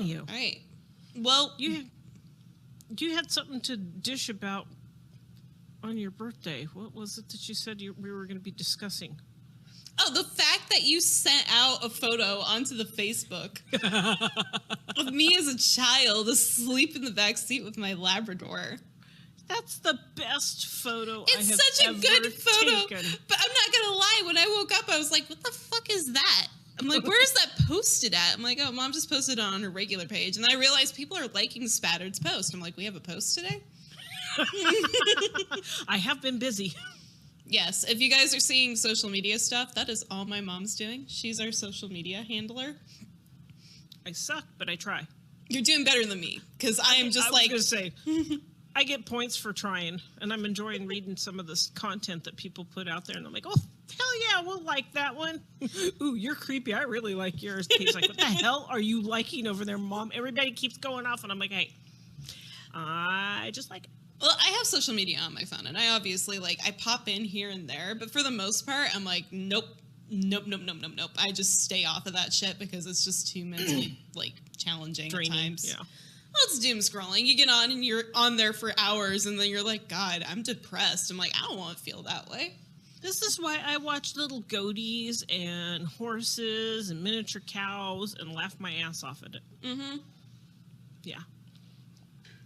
you. All right. Well, you had something to dish about on your birthday. What was it that you said we were going to be discussing? Oh, the fact that you sent out a photo onto the Facebook of me as a child asleep in the back seat with my Labrador. That's the best photo I have ever taken. It's such a good photo. Taken. But I'm not going to lie. When I woke up, I was like, what the fuck is that? I'm like, where is that posted at? I'm like, oh, Mom just posted it on her regular page. And then I realized people are liking Spattered's post. I'm like, we have a post today? I have been busy. Yes, if you guys are seeing social media stuff, that is all my mom's doing. She's our social media handler. I suck, but I try. You're doing better than me, because I am just like... I was going to say, I get points for trying, and I'm enjoying reading some of this content that people put out there, and I'm like, oh, hell yeah, we'll like that one. Ooh, you're creepy. I really like yours. Kate's like, what the hell are you liking over there, Mom? Everybody keeps going off, and I'm like, hey, I just like it. Well, I have social media on my phone, and I obviously, I pop in here and there, but for the most part, I'm like, nope. I just stay off of that shit because it's just too mentally, challenging draining, at times. Yeah. Well, it's doom scrolling. You get on, and you're on there for hours, and then you're like, God, I'm depressed. I'm like, I don't want to feel that way. This is why I watch little goatees and horses and miniature cows and laugh my ass off at it. Mm-hmm. Yeah.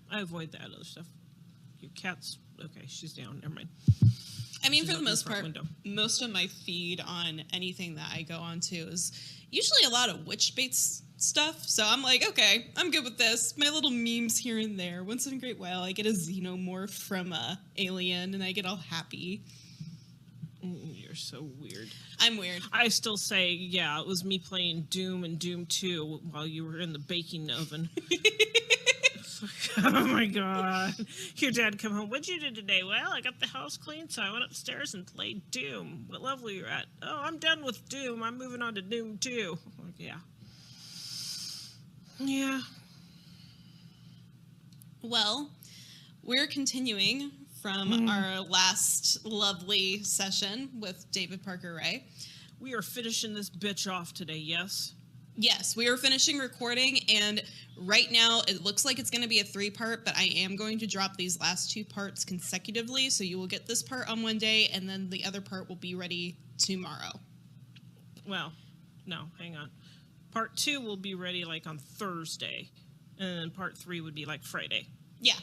I avoid that other stuff. Your cat's... Okay, she's down. Never mind. I mean, for the most part, most of my feed on anything that I go on to is usually a lot of witch baits stuff. So I'm like, okay, I'm good with this. My little memes here and there. Once in a great while, I get a xenomorph from Alien, and I get all happy. You're so weird. I'm weird. I still say, yeah, it was me playing Doom and Doom 2 while you were in the baking oven. Oh my God. Your dad come home. What'd you do today? Well, I got the house clean, so I went upstairs and played Doom. What level are you at? Oh, I'm done with Doom. I'm moving on to Doom 2. I'm like, yeah. Yeah. Well, we're continuing from our last lovely session with David Parker Ray. We are finishing this bitch off today, yes? Yes, we are finishing recording, and right now it looks like it's going to be a 3-part, but I am going to drop these last 2 parts consecutively, so you will get this part on one day, and then the other part will be ready tomorrow. Well, no, hang on. Part 2 will be ready, on Thursday, and then part 3 would be, Friday. Yeah.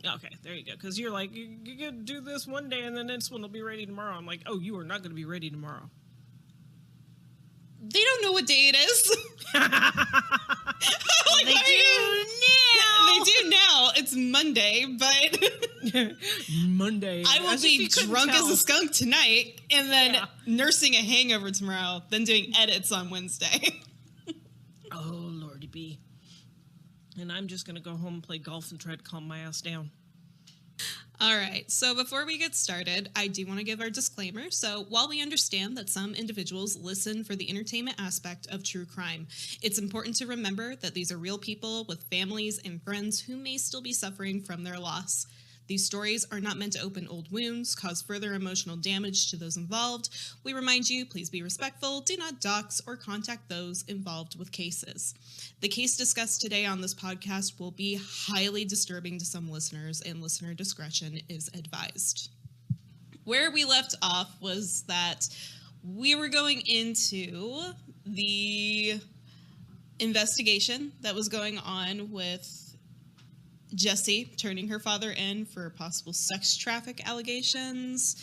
Okay, there you go, because you're like, you're going to do this one day, and then this one will be ready tomorrow. I'm like, oh, you are not going to be ready tomorrow. They don't know what day it is. They do now. They do now. It's Monday, but Monday. I will be drunk as a skunk tonight, and then nursing a hangover tomorrow, then doing edits on Wednesday. Oh, Lordy B. And I'm just going to go home and play golf and try to calm my ass down. All right, so before we get started, I do want to give our disclaimer. So while we understand that some individuals listen for the entertainment aspect of true crime, it's important to remember that these are real people with families and friends who may still be suffering from their loss. These stories are not meant to open old wounds, cause further emotional damage to those involved. We remind you, please be respectful, do not dox or contact those involved with cases. The case discussed today on this podcast will be highly disturbing to some listeners, and listener discretion is advised. Where we left off was that we were going into the investigation that was going on with Jessie turning her father in for possible sex traffic allegations.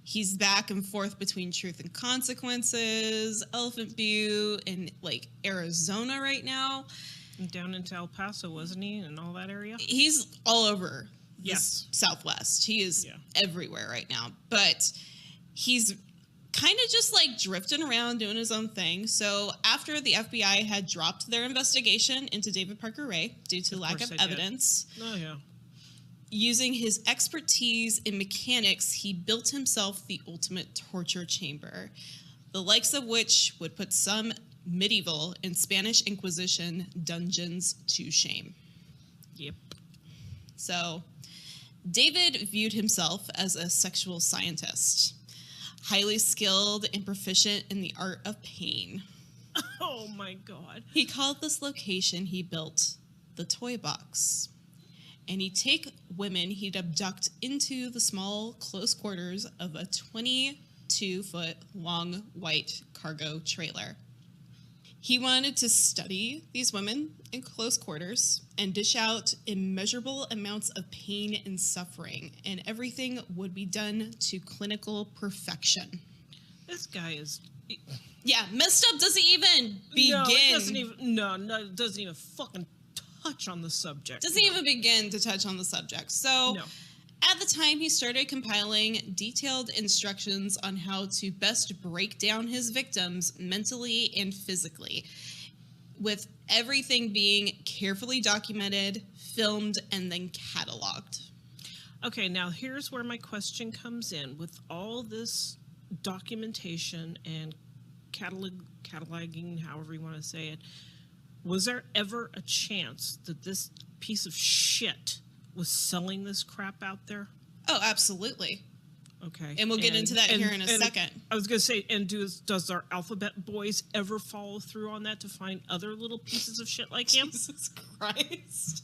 He's back and forth between Truth and Consequences, Elephant Butte, and Arizona right now. Down into El Paso, wasn't he? And all that area? He's all over yes. Southwest. He is everywhere right now. But he's kind of just drifting around doing his own thing. So after the FBI had dropped their investigation into David Parker Ray due to lack of evidence, using his expertise in mechanics, he built himself the ultimate torture chamber, the likes of which would put some medieval and Spanish Inquisition dungeons to shame. Yep. So David viewed himself as a sexual scientist, highly skilled and proficient in the art of pain. Oh, my God. He called this location he built the Toy Box. And he'd take women he'd abduct into the small, close quarters of a 22-foot long white cargo trailer. He wanted to study these women in close quarters and dish out immeasurable amounts of pain and suffering, and everything would be done to clinical perfection. This guy is... Yeah, messed up doesn't even begin. It doesn't even fucking touch on the subject. Doesn't even begin to touch on the subject. So, at the time, he started compiling detailed instructions on how to best break down his victims mentally and physically, with everything being carefully documented, filmed, and then cataloged. Okay, now here's where my question comes in. With all this documentation and cataloging, however you want to say it, was there ever a chance that this piece of shit was selling this crap out there? Oh, absolutely. Okay. And we'll get into that here in a second. I was going to say, and does our alphabet boys ever follow through on that to find other little pieces of shit like him? Jesus Christ.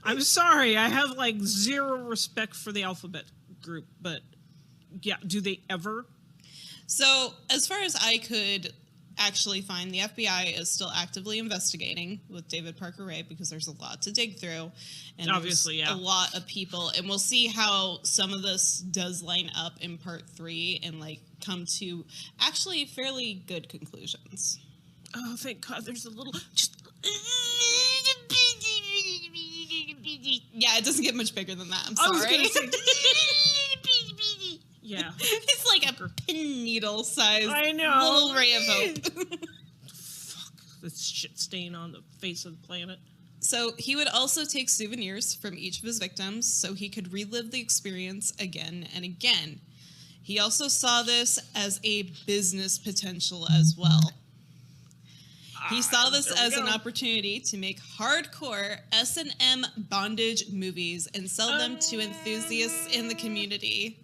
I'm sorry. I have like zero respect for the alphabet group, but yeah, do they ever? So, as far as I could actually find, the FBI is still actively investigating with David Parker Ray because there's a lot to dig through. And obviously, a lot of people. And we'll see how some of this does line up in part 3 and like come to actually fairly good conclusions. Oh, thank God. There's a little... Yeah, it doesn't get much bigger than that. I'm sorry. I was going to say... Yeah. It's like a pin needle size little ray of hope. Fuck. This shit stain on the face of the planet. So he would also take souvenirs from each of his victims so he could relive the experience again and again. He also saw this as a business potential as well. He saw this as an opportunity to make hardcore S&M bondage movies and sell them to enthusiasts in the community.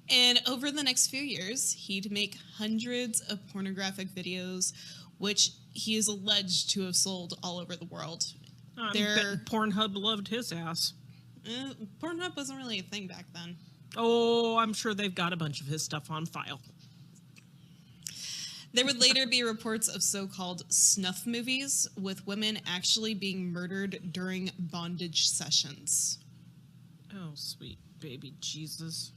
And over the next few years, he'd make hundreds of pornographic videos, which he is alleged to have sold all over the world. I bet Pornhub loved his ass. Pornhub wasn't really a thing back then. Oh, I'm sure they've got a bunch of his stuff on file. There would later be reports of so-called snuff movies with women actually being murdered during bondage sessions. Oh, sweet baby Jesus.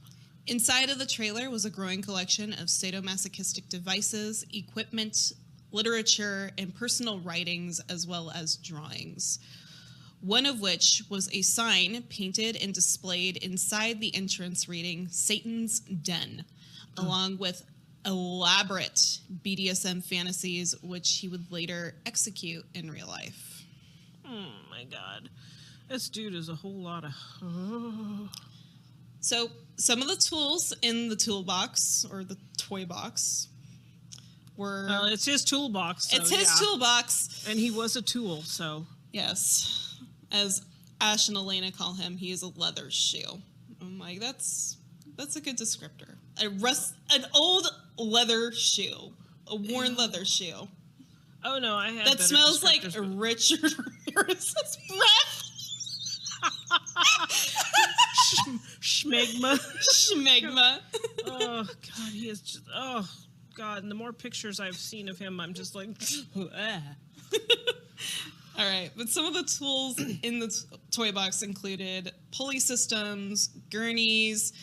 Inside of the trailer was a growing collection of sadomasochistic devices, equipment, literature, and personal writings, as well as drawings. One of which was a sign painted and displayed inside the entrance reading Satan's Den, along with elaborate BDSM fantasies, which he would later execute in real life. Oh my God. This dude is a whole lot of... So, some of the tools in the toolbox, or the toy box, were... Well, it's his toolbox. So, it's his toolbox. And he was a tool, so... Yes. As Ash and Elena call him, he is a leather shoe. I'm like, that's a good descriptor. An old leather shoe. A worn leather shoe. Oh, no, I had that smells like Richard Ramirez's breath. Schmegma. Oh, God, he is just... Oh, God, and the more pictures I've seen of him, I'm just like... All right, but some of the tools in the toy box included pulley systems, gurneys,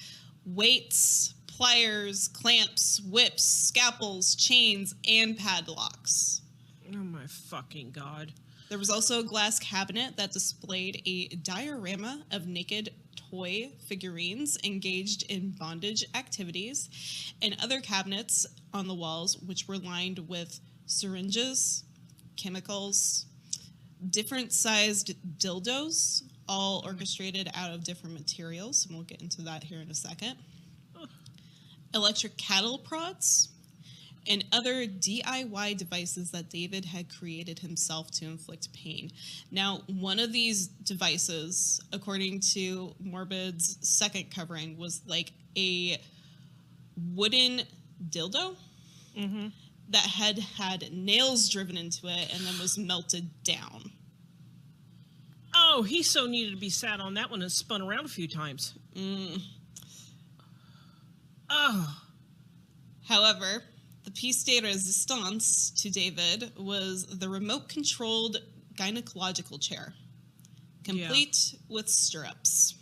weights, pliers, clamps, whips, scalpels, chains, and padlocks. Oh, my fucking God. There was also a glass cabinet that displayed a diorama of naked toy figurines engaged in bondage activities, and other cabinets on the walls which were lined with syringes, chemicals, different sized dildos, all orchestrated out of different materials, and we'll get into that here in a second. Electric cattle prods, and other DIY devices that David had created himself to inflict pain. Now, one of these devices, according to Morbid's second covering, was like a wooden dildo That head had nails driven into it and then was melted down. Oh, he so needed to be sat on that one and spun around a few times. Oh. However, the piece de resistance to David was the remote-controlled gynecological chair, complete with stirrups.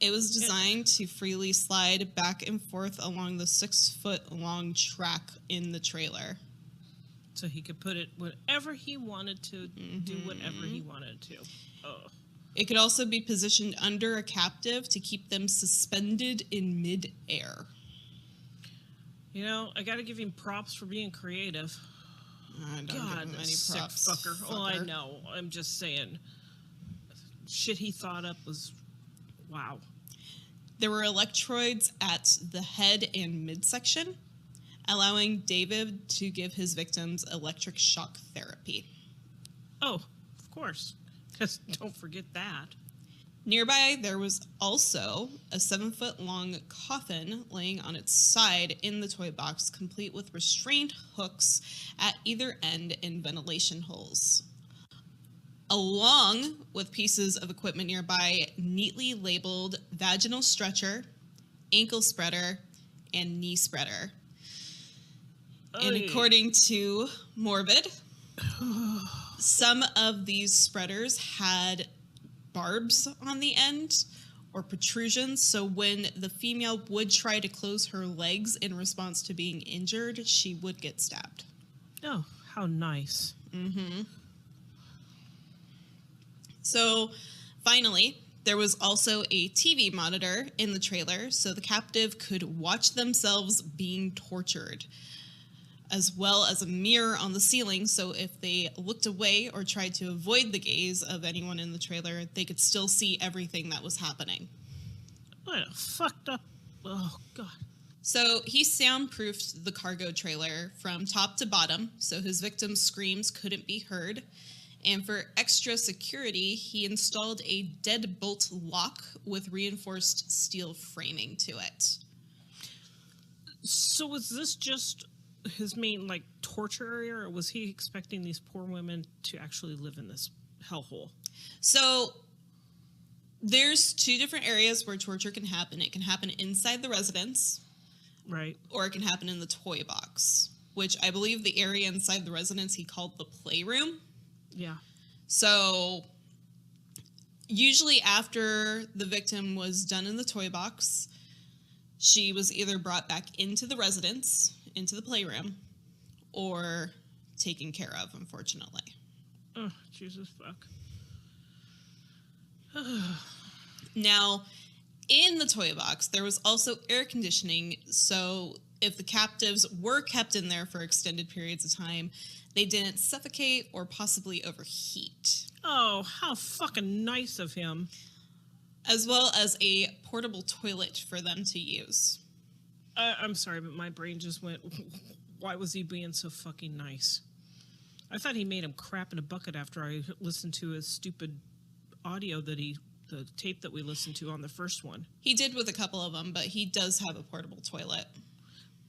It was designed to freely slide back and forth along the 6-foot-long track in the trailer. So he could put it whatever he wanted to, do whatever he wanted to. Oh. It could also be positioned under a captive to keep them suspended in mid-air. You know, I got to give him props for being creative. I don't give him any sick props. fucker. Oh, I know. I'm just saying. Shit he thought up was wow. There were electrodes at the head and midsection, allowing David to give his victims electric shock therapy. Oh, of course. Because don't forget that. Nearby, there was also a 7-foot-long coffin laying on its side in the toy box, complete with restraint hooks at either end and ventilation holes, along with pieces of equipment nearby neatly labeled vaginal stretcher, ankle spreader, and knee spreader. And according to Morbid, some of these spreaders had barbs on the end or protrusions, so when the female would try to close her legs in response to being injured, she would get stabbed. Oh, how nice. So finally, there was also a TV monitor in the trailer so the captive could watch themselves being tortured, as well as a mirror on the ceiling, so if they looked away or tried to avoid the gaze of anyone in the trailer, they could still see everything that was happening. What a fucked up... Oh, God. So he soundproofed the cargo trailer from top to bottom, so his victims' screams couldn't be heard. And for extra security, he installed a deadbolt lock with reinforced steel framing to it. So was this just his main, like, torture area, or was he expecting these poor women to actually live in this hellhole? So there's 2 different areas where torture can happen. It can happen inside the residence. Right. Or it can happen in the toy box, which I believe the area inside the residence he called the playroom. Yeah. So usually after the victim was done in the toy box, she was either brought back into the residence, into the playroom, or taken care of, unfortunately. Oh, Jesus fuck. Now, in the toy box, there was also air conditioning, so if the captives were kept in there for extended periods of time, they didn't suffocate or possibly overheat. Oh, how fucking nice of him. As well as a portable toilet for them to use. I'm sorry, but my brain just went, why was he being so fucking nice? I thought he made him crap in a bucket after I listened to his stupid audio the tape that we listened to on the first one. He did with a couple of them, but he does have a portable toilet.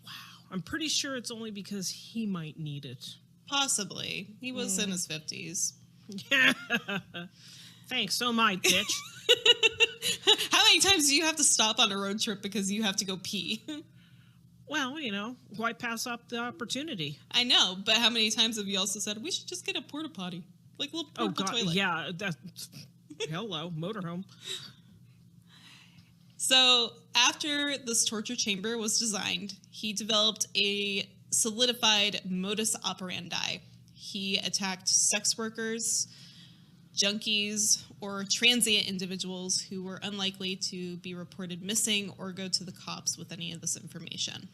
Wow. I'm pretty sure it's only because he might need it. Possibly. He was in his 50s. Yeah. Thanks, so am I, bitch. How many times do you have to stop on a road trip because you have to go pee? Well, you know, why pass up the opportunity? I know, but how many times have you also said, we should just get a porta potty? Like a little portable toilet. Yeah, that's... Hello, motorhome. So, after this torture chamber was designed, he developed a solidified modus operandi. He attacked sex workers, junkies, or transient individuals who were unlikely to be reported missing or go to the cops with any of this information.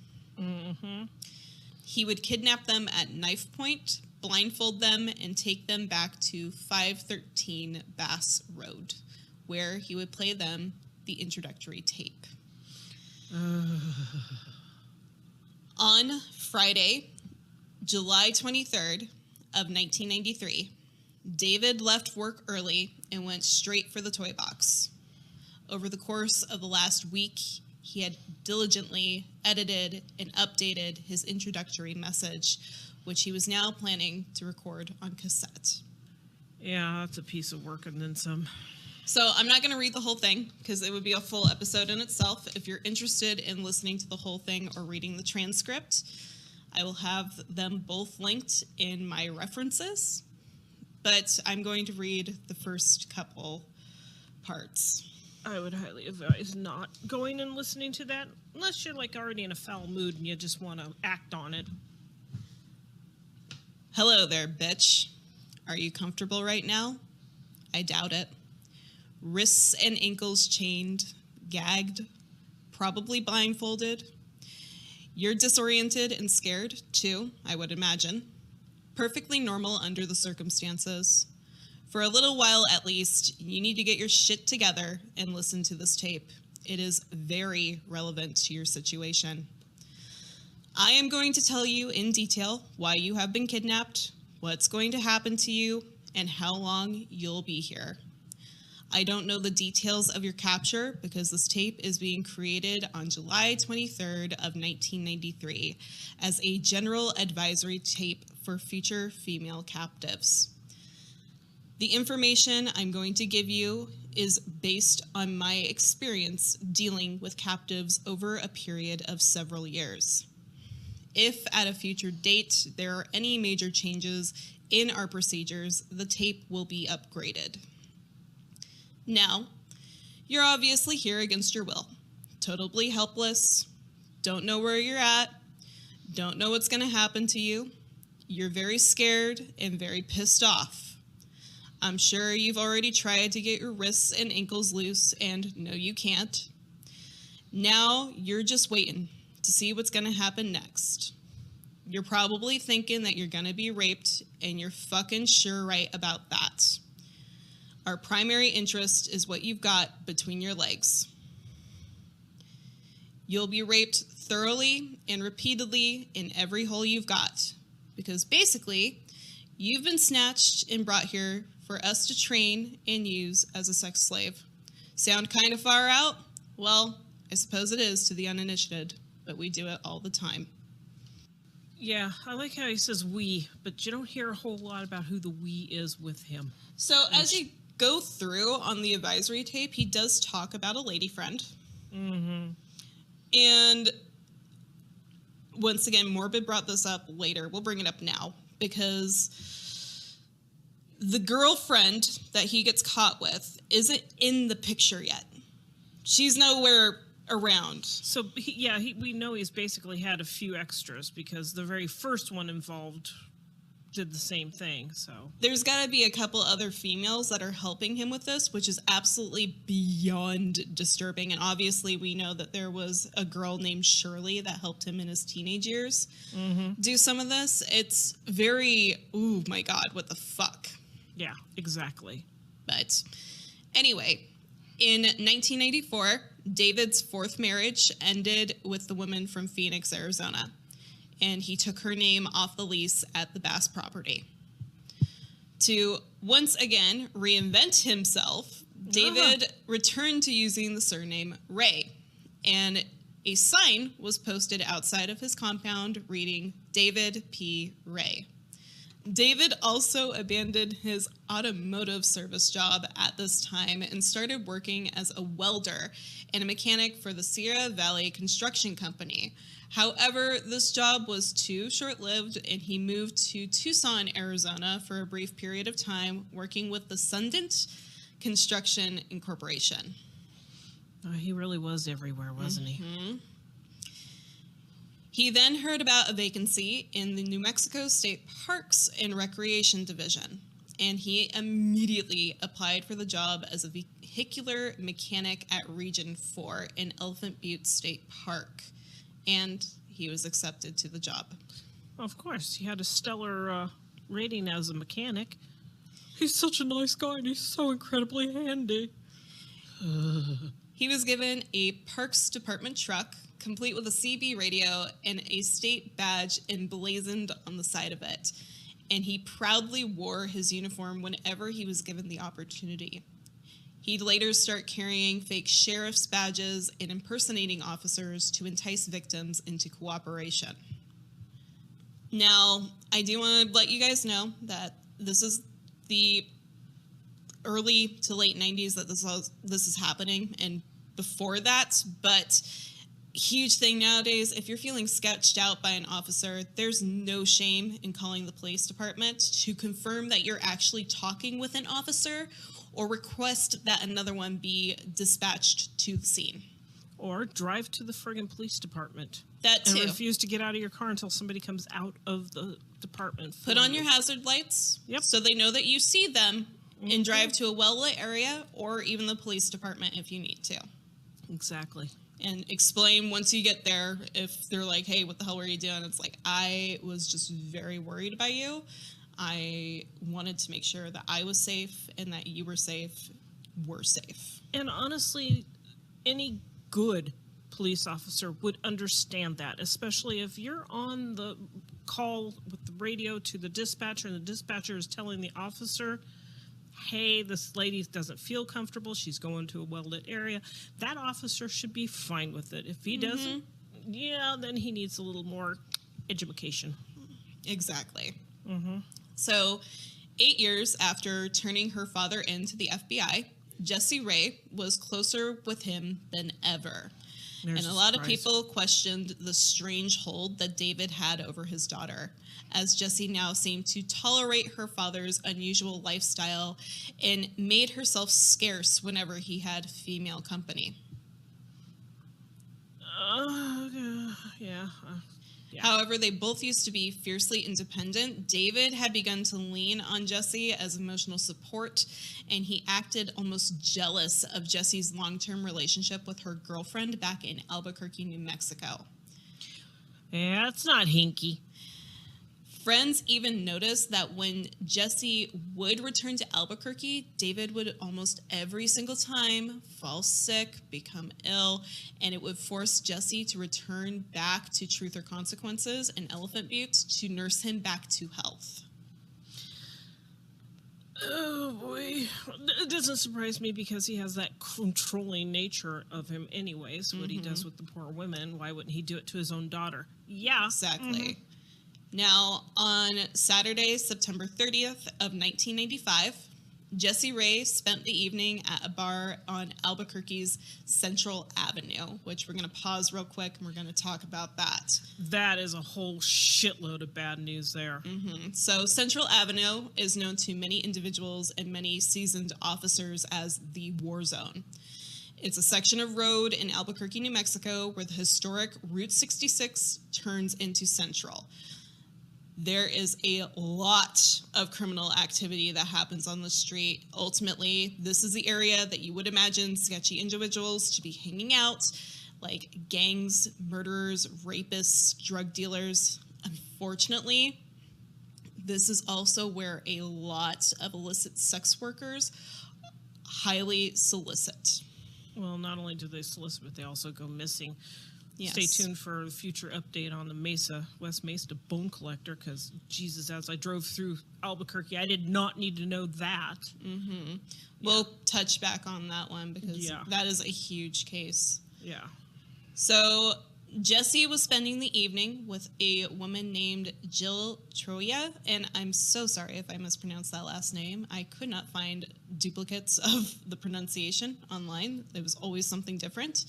He would kidnap them at knife point, blindfold them, and take them back to 513 Bass Road, where he would play them the introductory tape. On Friday, July 23rd of 1993, David left work early and went straight for the toy box. Over the course of the last week, he had diligently edited and updated his introductory message, which he was now planning to record on cassette. Yeah, that's a piece of work and then some. So I'm not going to read the whole thing because it would be a full episode in itself. If you're interested in listening to the whole thing or reading the transcript, I will have them both linked in my references. But I'm going to read the first couple parts. I would highly advise not going and listening to that unless you're like already in a foul mood and you just want to act on it. Hello there, bitch. Are you comfortable right now? I doubt it. Wrists and ankles chained, gagged, probably blindfolded. You're disoriented and scared, too, I would imagine. Perfectly normal under the circumstances. For a little while, at least, you need to get your shit together and listen to this tape. It is very relevant to your situation. I am going to tell you in detail why you have been kidnapped, what's going to happen to you, and how long you'll be here. I don't know the details of your capture because this tape is being created on July 23rd of 1993 as a general advisory tape for future female captives. The information I'm going to give you is based on my experience dealing with captives over a period of several years. If at a future date there are any major changes in our procedures, the tape will be upgraded. Now, you're obviously here against your will, totally helpless, don't know where you're at, don't know what's going to happen to you. You're very scared and very pissed off. I'm sure you've already tried to get your wrists and ankles loose, and no, you can't. Now, you're just waiting to see what's going to happen next. You're probably thinking that you're going to be raped, and you're fucking sure right about that. Our primary interest is what you've got between your legs. You'll be raped thoroughly and repeatedly in every hole you've got, because basically, you've been snatched and brought here for us to train and use as a sex slave. Sound kind of far out? Well, I suppose it is to the uninitiated, but we do it all the time. Yeah, I like how he says we, but you don't hear a whole lot about who the we is with him. So as you go through on the advisory tape, he does talk about a lady friend. Mm-hmm. And once again, Morbid brought this up later. We'll bring it up now because the girlfriend that he gets caught with isn't in the picture yet. She's nowhere around. So, we know he's basically had a few extras because the very first one involved did the same thing, so. There's got to be a couple other females that are helping him with this, which is absolutely beyond disturbing. And obviously, we know that there was a girl named Shirley that helped him in his teenage years do some of this. It's very, oh my God, what the fuck? Yeah, exactly. But anyway, in 1994, David's fourth marriage ended with the woman from Phoenix, Arizona, and he took her name off the lease at the Bass property. To once again reinvent himself, David returned to using the surname Ray, and a sign was posted outside of his compound reading David P. Ray. David also abandoned his automotive service job at this time and started working as a welder and a mechanic for the Sierra Valley Construction Company. However, this job was too short-lived, and he moved to Tucson, Arizona for a brief period of time, working with the Sundant Construction Incorporation. Oh, he really was everywhere, wasn't he? He then heard about a vacancy in the New Mexico State Parks and Recreation Division, and he immediately applied for the job as a vehicular mechanic at Region 4 in Elephant Butte State Park, and he was accepted to the job. Of course, he had a stellar rating as a mechanic. He's such a nice guy, and he's so incredibly handy. He was given a Parks Department truck, complete with a CB radio and a state badge emblazoned on the side of it. And he proudly wore his uniform whenever he was given the opportunity. He'd later start carrying fake sheriff's badges and impersonating officers to entice victims into cooperation. Now, I do want to let you guys know that this is the early to late 90s that this is happening, and before that, but huge thing nowadays, if you're feeling sketched out by an officer, there's no shame in calling the police department to confirm that you're actually talking with an officer or request that another one be dispatched to the scene. Or drive to the friggin' police department. That too. And refuse to get out of your car until somebody comes out of the department. Put on your hazard lights so they know that you see them, and drive to a well-lit area or even the police department if you need to. Exactly. And explain once you get there, if they're like, hey, what the hell were you doing? It's like, I was just very worried about you. I wanted to make sure that I was safe and that you were safe. We're safe. And honestly, any good police officer would understand that, especially if you're on the call with the radio to the dispatcher and the dispatcher is telling the officer, hey, this lady doesn't feel comfortable, she's going to a well-lit area. That officer should be fine with it. If he doesn't, then he needs a little more education. Exactly. So 8 years after turning her father into the FBI, Jessie Ray was closer with him than ever. And a lot of people questioned the strange hold that David had over his daughter, as Jessie now seemed to tolerate her father's unusual lifestyle and made herself scarce whenever he had female company. Yeah. However, they both used to be fiercely independent. David had begun to lean on Jessie as emotional support, and he acted almost jealous of Jessie's long-term relationship with her girlfriend back in Albuquerque, New Mexico. Yeah, it's not hinky. Friends even noticed that when Jessie would return to Albuquerque, David would almost every single time fall sick, become ill, and it would force Jessie to return back to Truth or Consequences in Elephant Butte to nurse him back to health. Oh, boy. It doesn't surprise me because he has that controlling nature of him anyways. What he does with the poor women, why wouldn't he do it to his own daughter? Yeah. Exactly. Now, on Saturday, September 30th of 1995, Jessie Ray spent the evening at a bar on Albuquerque's Central Avenue, which we're going to pause real quick and we're going to talk about that. That is a whole shitload of bad news there. So Central Avenue is known to many individuals and many seasoned officers as the war zone. It's a section of road in Albuquerque, New Mexico, where the historic Route 66 turns into Central. There is a lot of criminal activity that happens on the street. Ultimately, this is the area that you would imagine sketchy individuals to be hanging out, like gangs, murderers, rapists, drug dealers. Unfortunately, this is also where a lot of illicit sex workers highly solicit. Well, not only do they solicit, but they also go missing. Yes. Stay tuned for a future update on the West Mesa bone collector, because, Jesus, as I drove through Albuquerque, I did not need to know that. We'll touch back on that one because that is a huge case. Yeah. So Jessie was spending the evening with a woman named Jill Troya, and I'm so sorry if I mispronounced that last name. I could not find duplicates of the pronunciation online. There was always something different.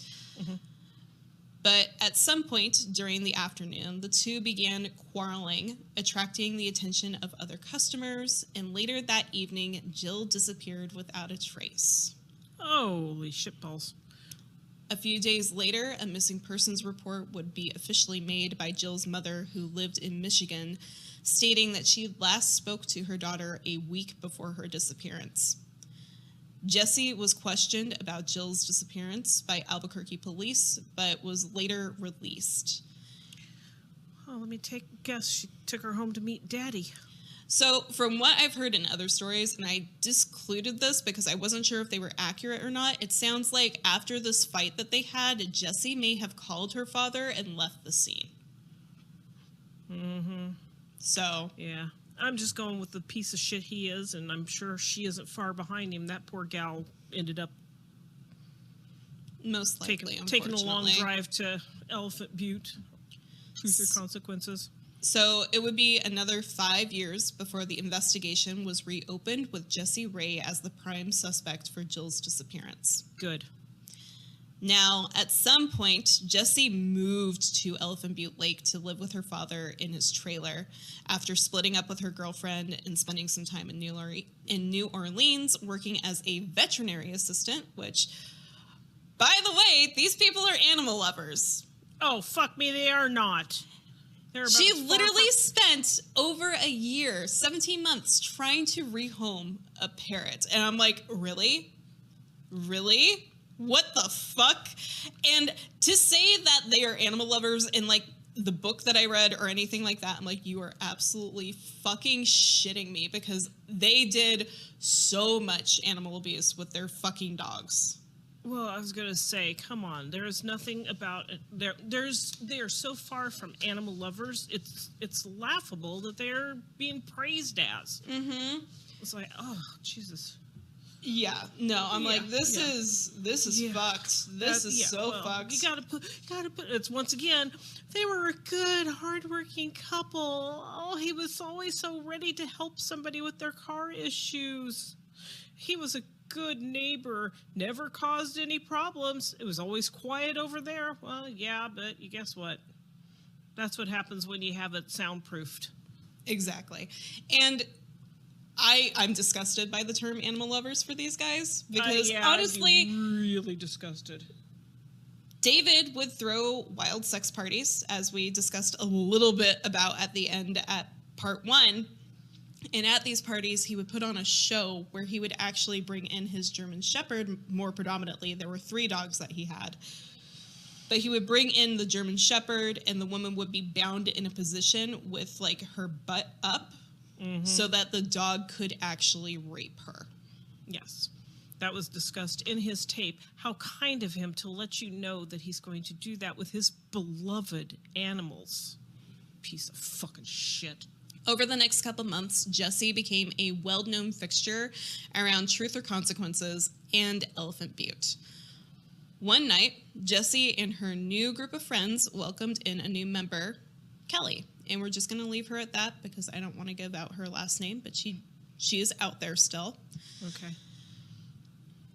But at some point during the afternoon, the two began quarreling, attracting the attention of other customers, and later that evening, Jill disappeared without a trace. Holy shitballs. A few days later, a missing persons report would be officially made by Jill's mother, who lived in Michigan, stating that she last spoke to her daughter a week before her disappearance. Jessie was questioned about Jill's disappearance by Albuquerque police, but was later released. Oh, let me take a guess. She took her home to meet Daddy. So, from what I've heard in other stories, and I discluded this because I wasn't sure if they were accurate or not, it sounds like after this fight that they had, Jessie may have called her father and left the scene. So... yeah. I'm just going with the piece of shit he is, and I'm sure she isn't far behind him. That poor gal ended up most likely taking a long drive to Elephant Butte. Truth or consequences. So it would be another 5 years before the investigation was reopened with Jessie Ray as the prime suspect for Jill's disappearance. Good. Now, at some point, Jessie moved to Elephant Butte Lake to live with her father in his trailer after splitting up with her girlfriend and spending some time in New Orleans working as a veterinary assistant, which, by the way, these people are animal lovers. Oh, fuck me, they are not. She literally spent over a year, 17 months, trying to rehome a parrot. And I'm like, really? Really? What the fuck? And to say that they are animal lovers in, like, the book that I read or anything like that, I'm like, you are absolutely fucking shitting me, because they did so much animal abuse with their fucking dogs. Well, I was gonna say, come on. There is nothing about it. They are so far from animal lovers. It's laughable that they're being praised as. Mm-hmm. It's like, oh Jesus. Yeah. No, I'm like, this is fucked. This is so fucked. You gotta put. It's once again. They were a good, hardworking couple. Oh, he was always so ready to help somebody with their car issues. He was a good neighbor, never caused any problems. It was always quiet over there. Well, yeah, but you guess what? That's what happens when you have it soundproofed. Exactly. And I'm disgusted by the term animal lovers for these guys, because honestly, I'm really disgusted. David would throw wild sex parties, as we discussed a little bit about at the end at part 1. And at these parties, he would put on a show where he would actually bring in his German Shepherd more predominantly. There were 3 dogs that he had. But he would bring in the German Shepherd, and the woman would be bound in a position with, like, her butt up, so that the dog could actually rape her. Yes. That was discussed in his tape. How kind of him to let you know that he's going to do that with his beloved animals. Piece of fucking shit. Over the next couple months, Jessie became a well-known fixture around Truth or Consequences and Elephant Butte. One night, Jessie and her new group of friends welcomed in a new member, Kelly. And we're just going to leave her at that because I don't want to give out her last name, but she is out there still. Okay.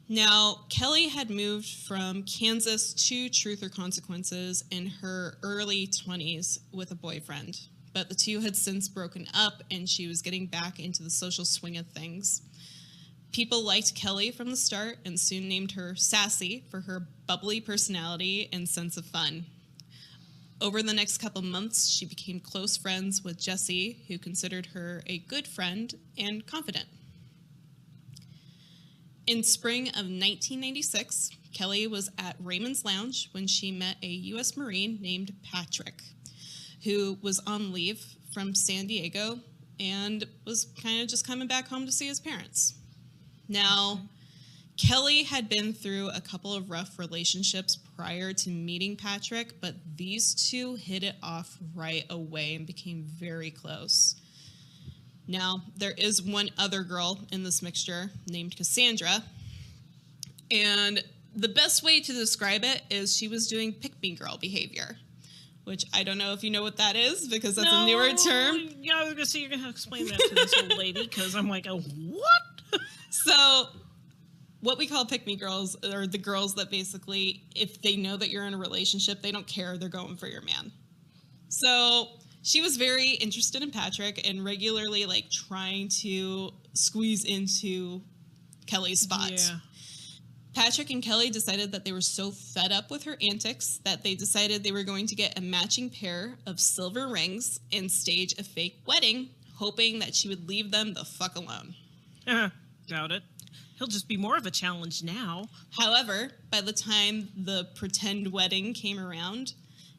Now, Kelly had moved from Kansas to Truth or Consequences in her early 20s with a boyfriend. But the two had since broken up, and she was getting back into the social swing of things. People liked Kelly from the start and soon named her Sassy for her bubbly personality and sense of fun. Over the next couple months, she became close friends with Jessie, who considered her a good friend and confident. In spring of 1996, Kelly was at Raymond's Lounge when she met a U.S. Marine named Patrick, who was on leave from San Diego and was kind of just coming back home to see his parents. Now, Kelly had been through a couple of rough relationships prior to meeting Patrick, but these two hit it off right away and became very close. Now, there is one other girl in this mixture named Cassandra, and the best way to describe it is she was doing pick-me-girl behavior, which I don't know if you know what that is, because that's a newer term. Yeah, I was going to say, you're going to have to explain that to this old lady, because I'm like, oh, what? So, what we call pick-me-girls are the girls that basically, if they know that you're in a relationship, they don't care, they're going for your man. So, she was very interested in Patrick and regularly, like, trying to squeeze into Kelly's spot. Yeah. Patrick and Kelly decided that they were so fed up with her antics that they decided they were going to get a matching pair of silver rings and stage a fake wedding, hoping that she would leave them the fuck alone. Doubt it. He'll just be more of a challenge now. However, by the time the pretend wedding came around,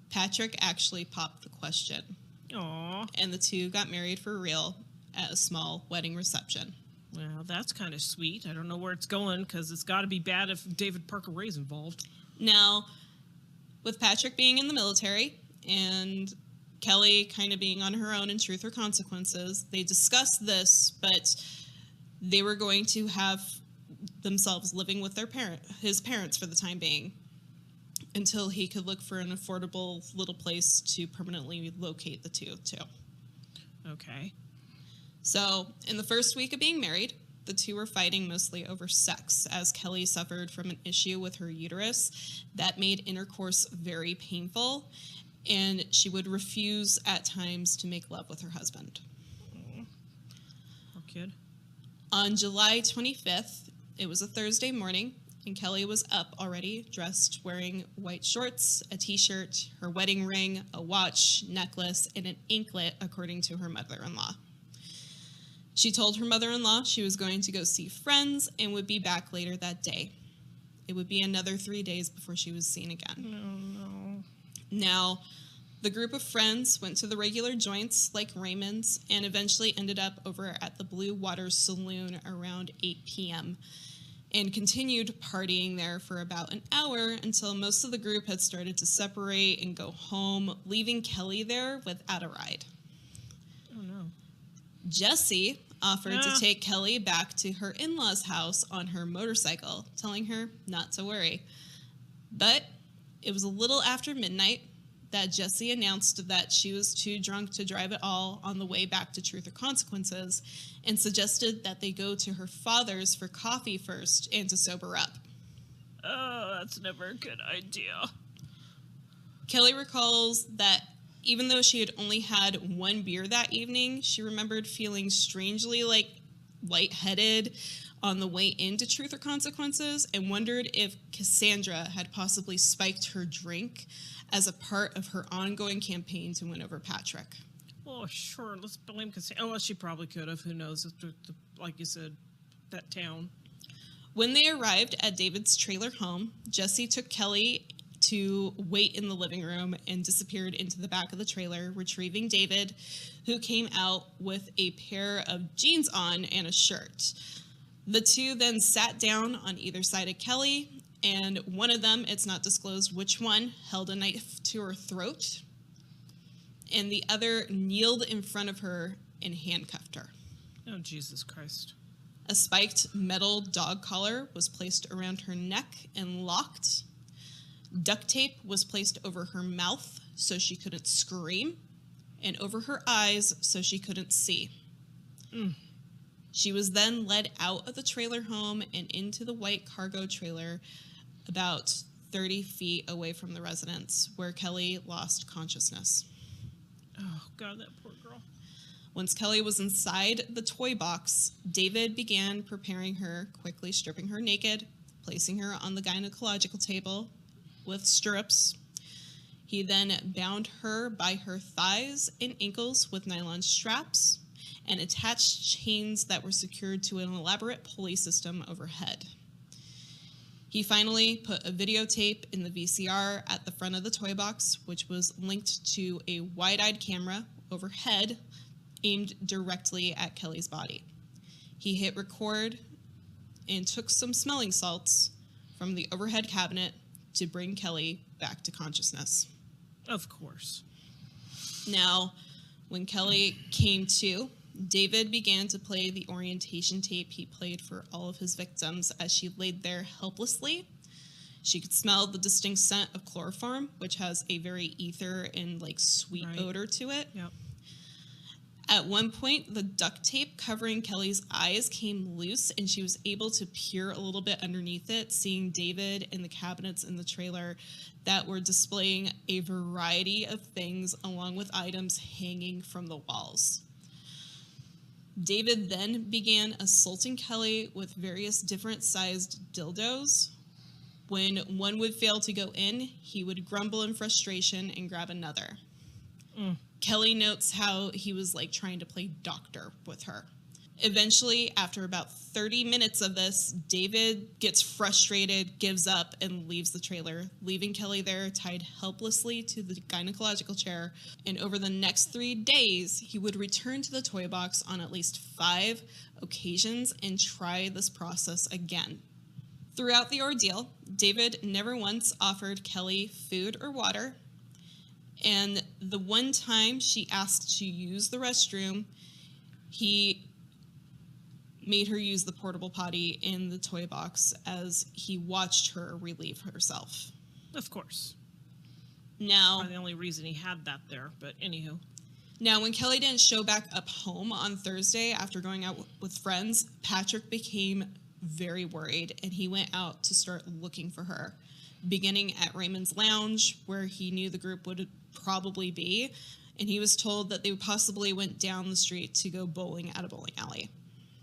Patrick actually popped the question. Aww. And the two got married for real at a small wedding reception. Well, that's kind of sweet. I don't know where it's going, because it's got to be bad if David Parker Ray's involved. Now, with Patrick being in the military and Kelly kind of being on her own in Truth or Consequences, they discussed this, but they were going to have themselves living with his parents for the time being until he could look for an affordable little place to permanently locate the two too. Okay. So in the first week of being married, the two were fighting mostly over sex, as Kelly suffered from an issue with her uterus that made intercourse very painful, and she would refuse at times to make love with her husband. Poor kid. On July 25th, it was a Thursday morning, and Kelly was up already, dressed, wearing white shorts, a t-shirt, her wedding ring, a watch, necklace, and an anklet, according to her mother-in-law. She told her mother-in-law she was going to go see friends and would be back later that day. It would be another 3 days before she was seen again. No. Now, the group of friends went to the regular joints like Raymond's and eventually ended up over at the Blue Water Saloon around 8 p.m. and continued partying there for about an hour until most of the group had started to separate and go home, leaving Kelly there without a ride. Oh, no. Jesse offered to take Kelly back to her in-laws' house on her motorcycle, telling her not to worry. But it was a little after midnight that Jesse announced that she was too drunk to drive at all on the way back to Truth or Consequences and suggested that they go to her father's for coffee first and to sober up. Oh, that's never a good idea. Kelly recalls that even though she had only had one beer that evening, she remembered feeling strangely lightheaded on the way into Truth or Consequences and wondered if Cassandra had possibly spiked her drink as a part of her ongoing campaign to win over Patrick. Oh, sure. Let's blame Cassandra. Oh, well, she probably could have. Who knows? Like you said, that town. When they arrived at David's trailer home, Jesse took Kelly to wait in the living room and disappeared into the back of the trailer, retrieving David, who came out with a pair of jeans on and a shirt. The two then sat down on either side of Kelly, and one of them, it's not disclosed which one, held a knife to her throat, and the other kneeled in front of her and handcuffed her. Oh, Jesus Christ. A spiked metal dog collar was placed around her neck and locked. Duct tape was placed over her mouth so she couldn't scream, and over her eyes so she couldn't see. She was then led out of the trailer home and into the white cargo trailer about 30 feet away from the residence, where Kelly lost consciousness. Oh, God, that poor girl. Once Kelly was inside the toy box, David began preparing her, quickly stripping her naked, placing her on the gynecological table with stirrups. He then bound her by her thighs and ankles with nylon straps and attached chains that were secured to an elaborate pulley system overhead. He finally put a videotape in the VCR at the front of the toy box, which was linked to a wide-eyed camera overhead aimed directly at Kelly's body. He hit record and took some smelling salts from the overhead cabinet to bring Kelly back to consciousness. Of course. Now, when Kelly came to, David began to play the orientation tape he played for all of his victims as she laid there helplessly. She could smell the distinct scent of chloroform, which has a very ether and sweet odor to it. Yep. At one point, the duct tape covering Kelly's eyes came loose, and she was able to peer a little bit underneath it, seeing David and the cabinets in the trailer that were displaying a variety of things along with items hanging from the walls. David then began assaulting Kelly with various different sized dildos. When one would fail to go in, he would grumble in frustration and grab another. Kelly notes how he was trying to play doctor with her. Eventually, after about 30 minutes of this, David gets frustrated, gives up, and leaves the trailer, leaving Kelly there tied helplessly to the gynecological chair. And over the next 3 days, he would return to the toy box on at least 5 occasions and try this process again. Throughout the ordeal, David never once offered Kelly food or water, And the one time she asked to use the restroom, he made her use the portable potty in the toy box as he watched her relieve herself. Of course. Now, Probably the only reason he had that there, but anywho. Now, when Kelly didn't show back up home on Thursday after going out with friends, Patrick became very worried, and he went out to start looking for her, beginning at Raymond's Lounge, where he knew the group would probably be, and he was told that they possibly went down the street to go bowling at a bowling alley.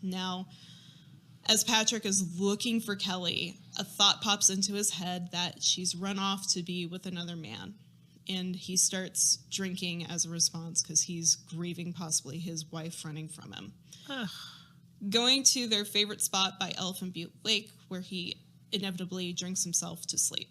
Now, as Patrick is looking for Kelly, a thought pops into his head that she's run off to be with another man. And he starts drinking as a response because he's grieving possibly his wife running from him. Ugh. Going to their favorite spot by Elephant Butte Lake, where he inevitably drinks himself to sleep.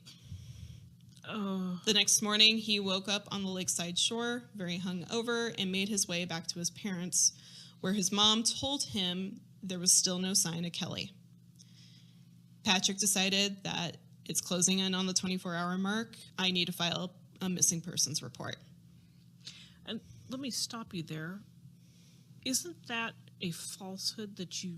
Oh. The next morning, he woke up on the lakeside shore, very hungover, and made his way back to his parents', where his mom told him there was still no sign of Kelly. Patrick decided that it's closing in on the 24-hour mark. I need to file a missing persons report. And let me stop you there. Isn't that a falsehood that you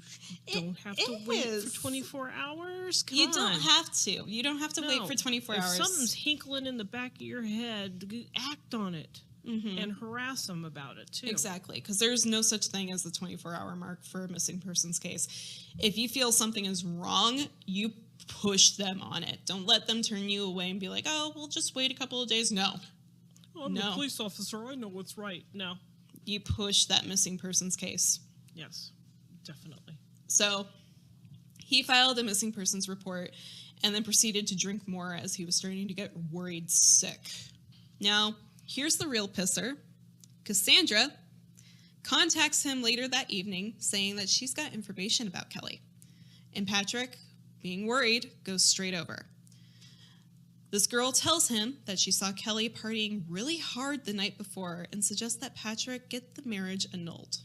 don't have to wait for 24 hours? Come You on. don't have to. You don't have to wait for 24 hours. If something's hinkling in the back of your head, act on it. Mm-hmm. And harass them about it, too. Exactly, because there's no such thing as the 24-hour mark for a missing persons case. If you feel something is wrong, you push them on it. Don't let them turn you away and be like, oh, we'll just wait a couple of days. No. I'm a police officer. I know what's right. No. You push that missing persons case. Yes, definitely. So he filed a missing persons report and then proceeded to drink more as he was starting to get worried sick. Now, here's the real pisser. Cassandra contacts him later that evening saying that she's got information about Kelly. And Patrick, being worried, goes straight over. This girl tells him that she saw Kelly partying really hard the night before and suggests that Patrick get the marriage annulled.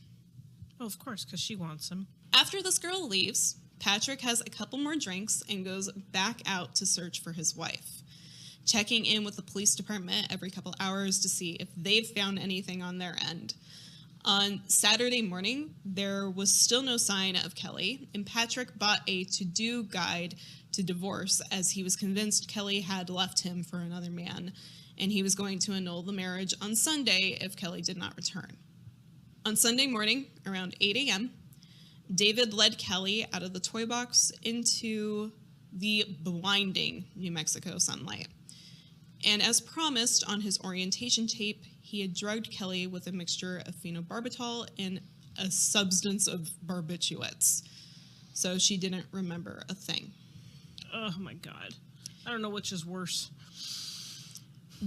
Oh, of course, because she wants him. After this girl leaves, Patrick has a couple more drinks and goes back out to search for his wife, checking in with the police department every couple hours to see if they've found anything on their end. On Saturday morning, there was still no sign of Kelly, and Patrick bought a to-do guide to divorce as he was convinced Kelly had left him for another man, and he was going to annul the marriage on Sunday if Kelly did not return. On Sunday morning, around 8 a.m., David led Kelly out of the toy box into the blinding New Mexico sunlight. And as promised on his orientation tape, he had drugged Kelly with a mixture of phenobarbital and a substance of barbiturates. So she didn't remember a thing. Oh, my God. I don't know which is worse.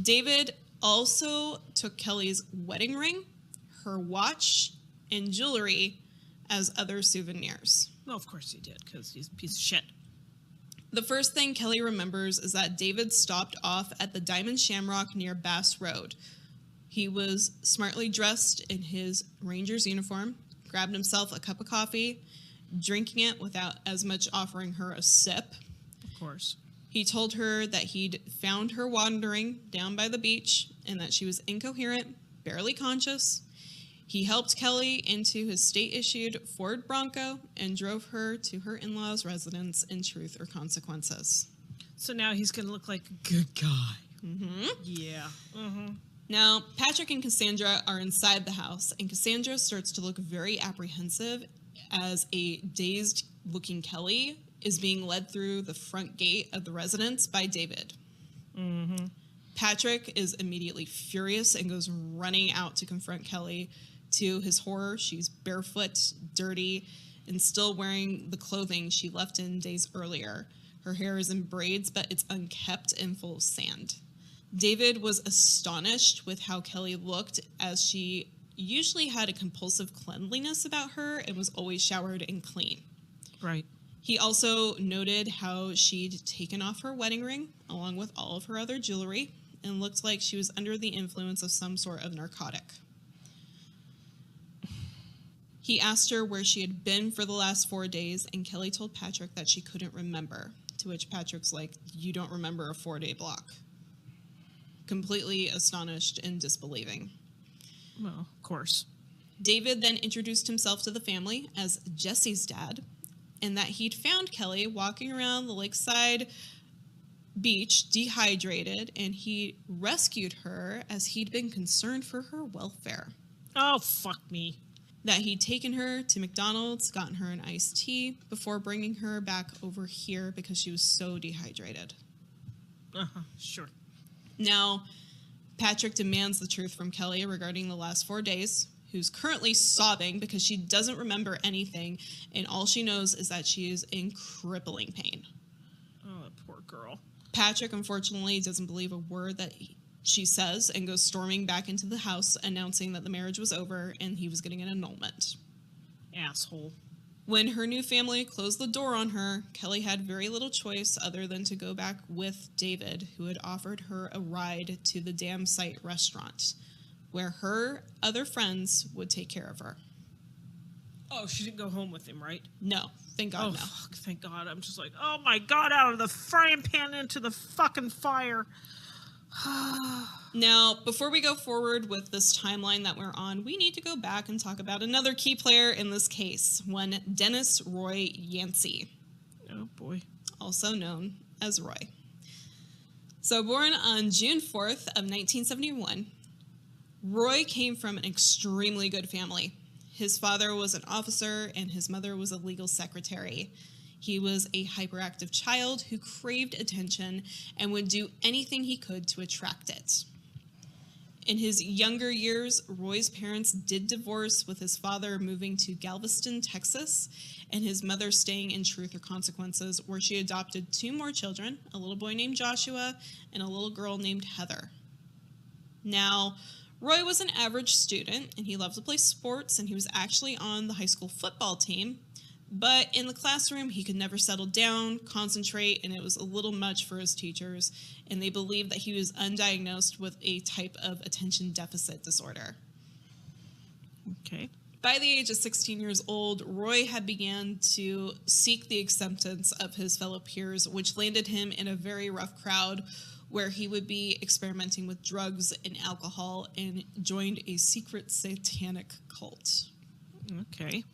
David also took Kelly's wedding ring, her watch, and jewelry as other souvenirs. Well, of course he did, because he's a piece of shit. The first thing Kelly remembers is that David stopped off at the Diamond Shamrock near Bass Road. He was smartly dressed in his Ranger's uniform, grabbed himself a cup of coffee, drinking it without as much offering her a sip. Of course. He told her that he'd found her wandering down by the beach and that she was incoherent, barely conscious. He helped Kelly into his state-issued Ford Bronco and drove her to her in-laws' residence in Truth or Consequences. So now he's going to look like a good guy. Mm-hmm. Yeah. Mm-hmm. Now, Patrick and Cassandra are inside the house, and Cassandra starts to look very apprehensive as a dazed-looking Kelly is being led through the front gate of the residence by David. Mm-hmm. Patrick is immediately furious and goes running out to confront Kelly. To his horror, she's barefoot, dirty, and still wearing the clothing she left in days earlier. Her hair is in braids, but it's unkept and full of sand. David was astonished with how Kelly looked, as she usually had a compulsive cleanliness about her and was always showered and clean. Right. He also noted how she'd taken off her wedding ring, along with all of her other jewelry, and looked like she was under the influence of some sort of narcotic. He asked her where she had been for the last 4 days, and Kelly told Patrick that she couldn't remember, to which Patrick's like, you don't remember a 4-day block. completely astonished and disbelieving. Well, of course. David then introduced himself to the family as Jesse's dad, and that he'd found Kelly walking around the lakeside beach dehydrated, and he rescued her as he'd been concerned for her welfare. Oh, fuck me. That he'd taken her to McDonald's, gotten her an iced tea before bringing her back over here because she was so dehydrated. Sure. Now, Patrick demands the truth from Kelly regarding the last 4 days, who's currently sobbing because she doesn't remember anything, and all she knows is that she is in crippling pain. Oh, that poor girl. Patrick, unfortunately, doesn't believe a word that she says and goes storming back into the house, announcing that the marriage was over and he was getting an annulment. Asshole. When her new family closed the door on her, Kelly had very little choice other than to go back with David, who had offered her a ride to the Dam Site restaurant, where her other friends would take care of her. Oh, she didn't go home with him, right? No, thank God, no. Fuck, thank God. I'm just like, oh my God, out of the frying pan into the fucking fire. Now, before we go forward with this timeline that we're on, we need to go back and talk about another key player in this case, one Dennis Roy Yancey. Oh, boy. Also known as Roy. So born on June 4th of 1971, Roy came from an extremely good family. His father was an officer and his mother was a legal secretary. He was a hyperactive child who craved attention and would do anything he could to attract it. In his younger years, Roy's parents did divorce, with his father moving to Galveston, Texas, and his mother staying in Truth or Consequences, where she adopted 2 more children, a little boy named Joshua and a little girl named Heather. Now, Roy was an average student, and he loved to play sports, and he was actually on the high school football team. But in the classroom, he could never settle down, concentrate, and it was a little much for his teachers, and they believed that he was undiagnosed with a type of attention deficit disorder. Okay. By the age of 16 years old, Roy had began to seek the acceptance of his fellow peers, which landed him in a very rough crowd where he would be experimenting with drugs and alcohol and joined a secret satanic cult. Okay.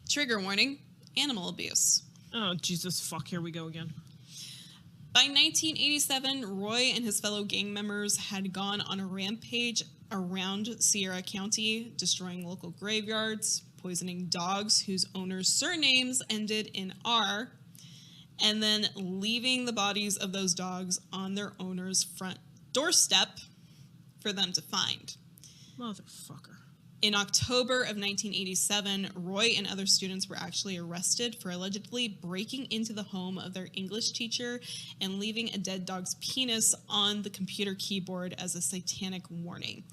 Trigger warning, animal abuse. Oh, Jesus, fuck, here we go again. By 1987, Roy and his fellow gang members had gone on a rampage around Sierra County, destroying local graveyards, poisoning dogs whose owners' surnames ended in R, and then leaving the bodies of those dogs on their owner's front doorstep for them to find. Motherfucker. In October of 1987, Roy and other students were actually arrested for allegedly breaking into the home of their English teacher and leaving a dead dog's penis on the computer keyboard as a satanic warning.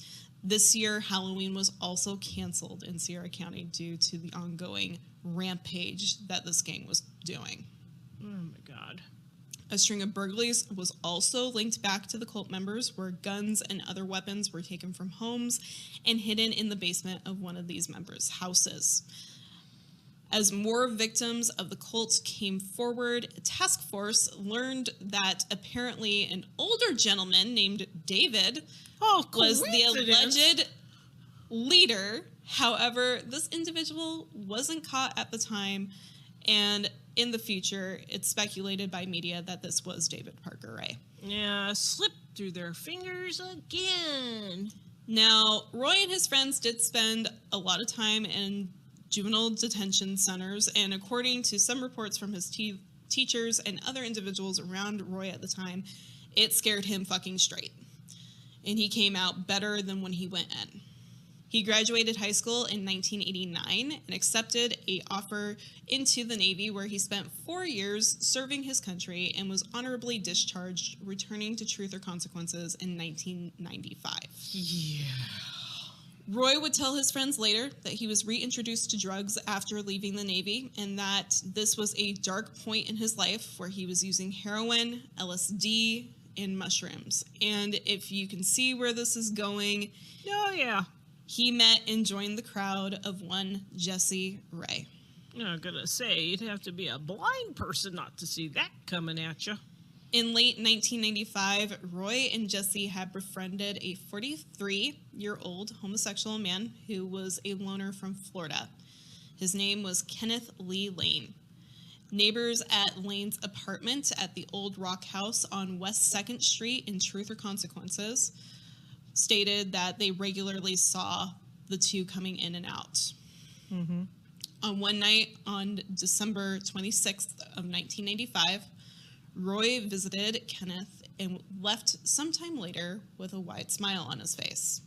This year, Halloween was also canceled in Sierra County due to the ongoing rampage that this gang was doing. Oh my God. A string of burglaries was also linked back to the cult members, where guns and other weapons were taken from homes and hidden in the basement of one of these members' houses. As more victims of the cult came forward, a task force learned that apparently an older gentleman named David was the alleged leader. However, this individual wasn't caught at the time, and in the future, it's speculated by media that this was David Parker Ray. Yeah, slipped through their fingers again. Now, Roy and his friends did spend a lot of time in juvenile detention centers, and according to some reports from his teachers and other individuals around Roy at the time, it scared him fucking straight. And he came out better than when he went in. He graduated high school in 1989 and accepted an offer into the Navy, where he spent 4 years serving his country and was honorably discharged, returning to Truth or Consequences in 1995. Yeah. Roy would tell his friends later that he was reintroduced to drugs after leaving the Navy, and that this was a dark point in his life where he was using heroin, LSD, and mushrooms. And if you can see where this is going... Oh, yeah. He met and joined the crowd of one Jesse Ray. I'm gonna say, you'd have to be a blind person not to see that coming at you. In late 1995, Roy and Jesse had befriended a 43-year-old homosexual man who was a loner from Florida. His name was Kenneth Lee Lane. Neighbors at Lane's apartment at the Old Rock House on West 2nd Street in Truth or Consequences stated that they regularly saw the two coming in and out. Mm-hmm. On one night on December 26th of 1995, Roy visited Kenneth and left sometime later with a wide smile on his face.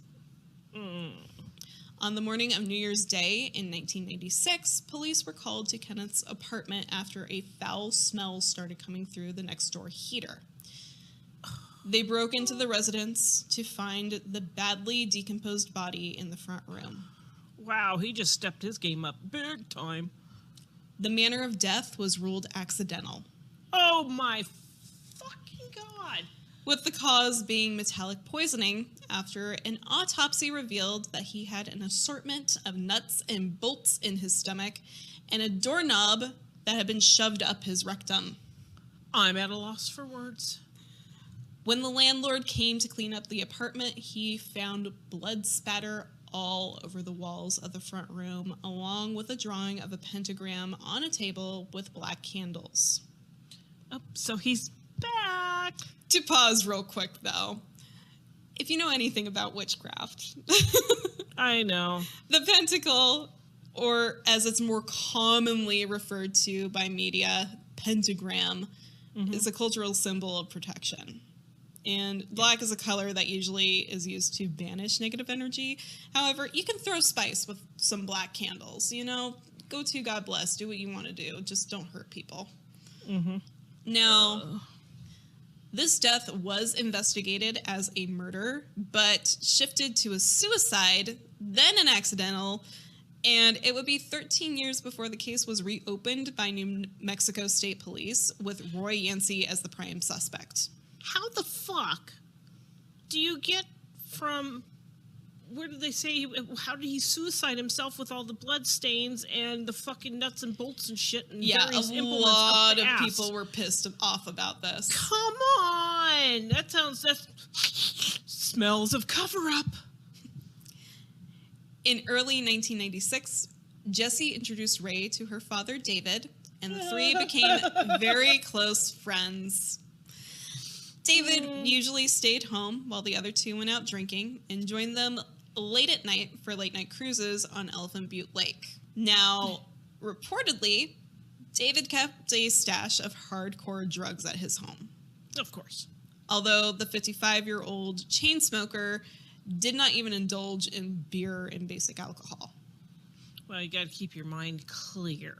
On the morning of New Year's Day in 1996, police were called to Kenneth's apartment after a foul smell started coming through the next door heater. They broke into the residence to find the badly decomposed body in the front room. Wow, he just stepped his game up big time. The manner of death was ruled accidental, Oh my fucking God. with the cause being metallic poisoning after an autopsy revealed that he had an assortment of nuts and bolts in his stomach and a doorknob that had been shoved up his rectum. I'm at a loss for words. When the landlord came to clean up the apartment, he found blood spatter all over the walls of the front room, along with a drawing of a pentagram on a table with black candles. Oh, so he's back. To pause real quick, though, if you know anything about witchcraft, I know. the pentacle, or as it's more commonly referred to by media, pentagram, is a cultural symbol of protection. And black is a color that usually is used to banish negative energy. However, you can throw spice with some black candles. You know, go to God bless. Do what you want to do. Just don't hurt people. Mm-hmm. Now, this death was investigated as a murder, but shifted to a suicide, then an accidental, and it would be 13 years before the case was reopened by New Mexico State Police, with Roy Yancey as the prime suspect. How the fuck do you get from, where did they say, how did he suicide himself with all the blood stains and the fucking nuts and bolts and shit and various a implements lot up the of ass? people were pissed off about this. Come on! That smells of cover-up. In early 1996, Jessie introduced Ray to her father, David, and the three became very close friends. David usually stayed home while the other two went out drinking and joined them late at night for late-night cruises on Elephant Butte Lake. Now, reportedly, David kept a stash of hardcore drugs at his home. Of course. Although the 55-year-old chain smoker did not even indulge in beer and basic alcohol. Well, you got to keep your mind clear.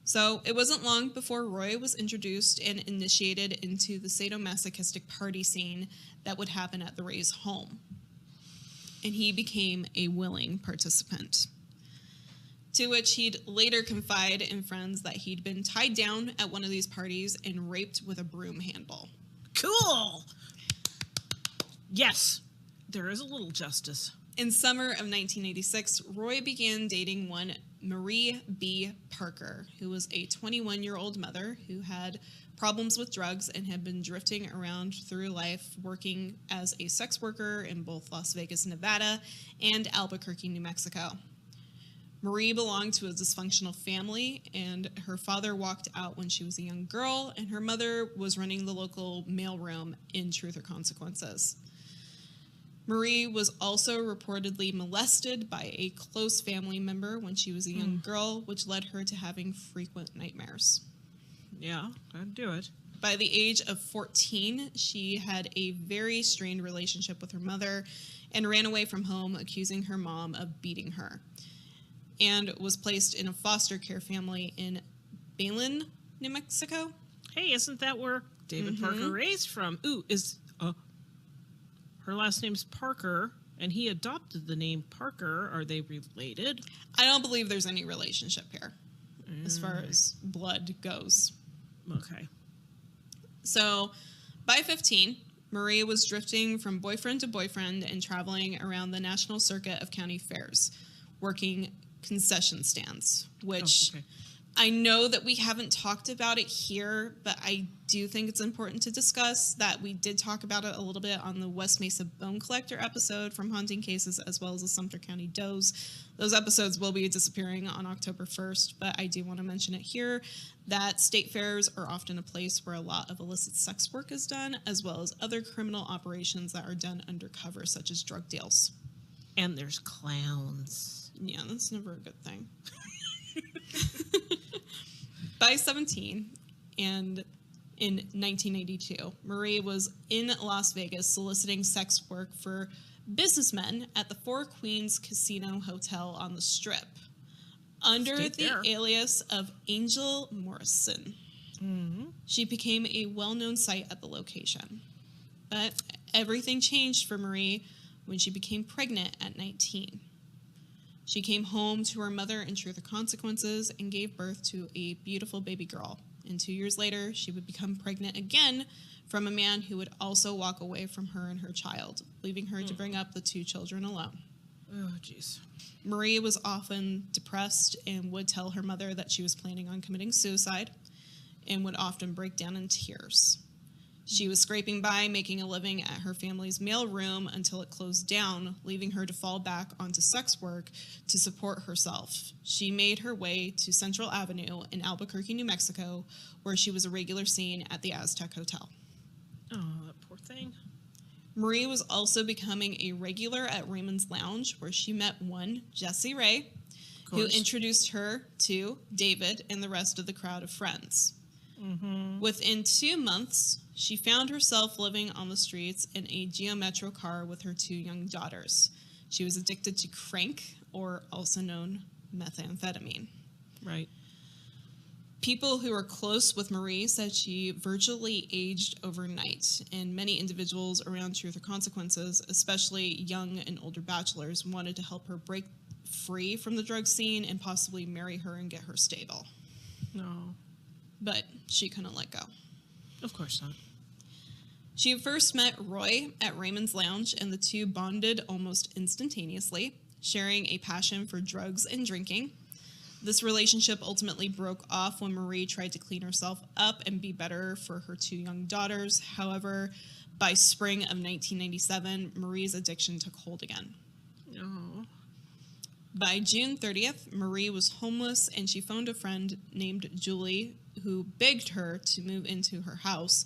So it wasn't long before Roy was introduced and initiated into the sadomasochistic party scene that would happen at the Rays' home. And he became a willing participant. To which he'd later confide in friends that he'd been tied down at one of these parties and raped with a broom handle. Cool! Yes, there is a little justice. In summer of 1986, Roy began dating one Marie B. Parker, who was a 21-year-old mother who had problems with drugs and had been drifting around through life working as a sex worker in both Las Vegas, Nevada, and Albuquerque, New Mexico. Marie belonged to a dysfunctional family, and her father walked out when she was a young girl, and her mother was running the local mailroom in Truth or Consequences. Marie was also reportedly molested by a close family member when she was a young girl, which led her to having frequent nightmares. Yeah, I'd do it. By the age of 14, she had a very strained relationship with her mother and ran away from home, accusing her mom of beating her, and was placed in a foster care family in Belen, New Mexico. Hey, isn't that where David Parker Ray's from? Ooh, her last name's Parker, and he adopted the name Parker. Are they related? I don't believe there's any relationship here as far as blood goes. Okay. So, by 15, Marie was drifting from boyfriend to boyfriend and traveling around the national circuit of county fairs, working concession stands, which I know that we haven't talked about it here, but I do think it's important to discuss that we did talk about it a little bit on the West Mesa Bone Collector episode from Haunting Cases, as well as the Sumter County Does. Those episodes will be disappearing on October 1st, but I do want to mention it here that state fairs are often a place where a lot of illicit sex work is done, as well as other criminal operations that are done undercover, such as drug deals. And there's clowns. Yeah, that's never a good thing. By 17, and in 1982, Marie was in Las Vegas soliciting sex work for businessmen at the Four Queens Casino Hotel on the Strip under the alias of Angel Morrison. Mm-hmm. She became a well-known sight at the location. But everything changed for Marie when she became pregnant at 19. She came home to her mother in Truth or Consequences and gave birth to a beautiful baby girl. And 2 years later, she would become pregnant again from a man who would also walk away from her and her child, leaving her to bring up the two children alone. Oh, jeez. Marie was often depressed and would tell her mother that she was planning on committing suicide and would often break down in tears. She was scraping by, making a living at her family's mail room until it closed down, leaving her to fall back onto sex work to support herself. She made her way to Central Avenue in Albuquerque, New Mexico, where she was a regular scene at the Aztec Hotel. Oh, that poor thing. Marie was also becoming a regular at Raymond's Lounge, where she met one Jesse Ray, who introduced her to David and the rest of the crowd of friends. Mm-hmm. Within 2 months, she found herself living on the streets in a Geo Metro car with her two young daughters. She was addicted to crank, or also known methamphetamine. Right. People who were close with Marie said she virtually aged overnight, and many individuals around Truth or Consequences, especially young and older bachelors, wanted to help her break free from the drug scene and possibly marry her and get her stable. No. But she couldn't let go. Of course not. She first met Roy at Raymond's Lounge, and the two bonded almost instantaneously, sharing a passion for drugs and drinking. This relationship ultimately broke off when Marie tried to clean herself up and be better for her two young daughters. However, by spring of 1997, Marie's addiction took hold again. No. By June 30th, Marie was homeless, and she phoned a friend named Julie, who begged her to move into her house.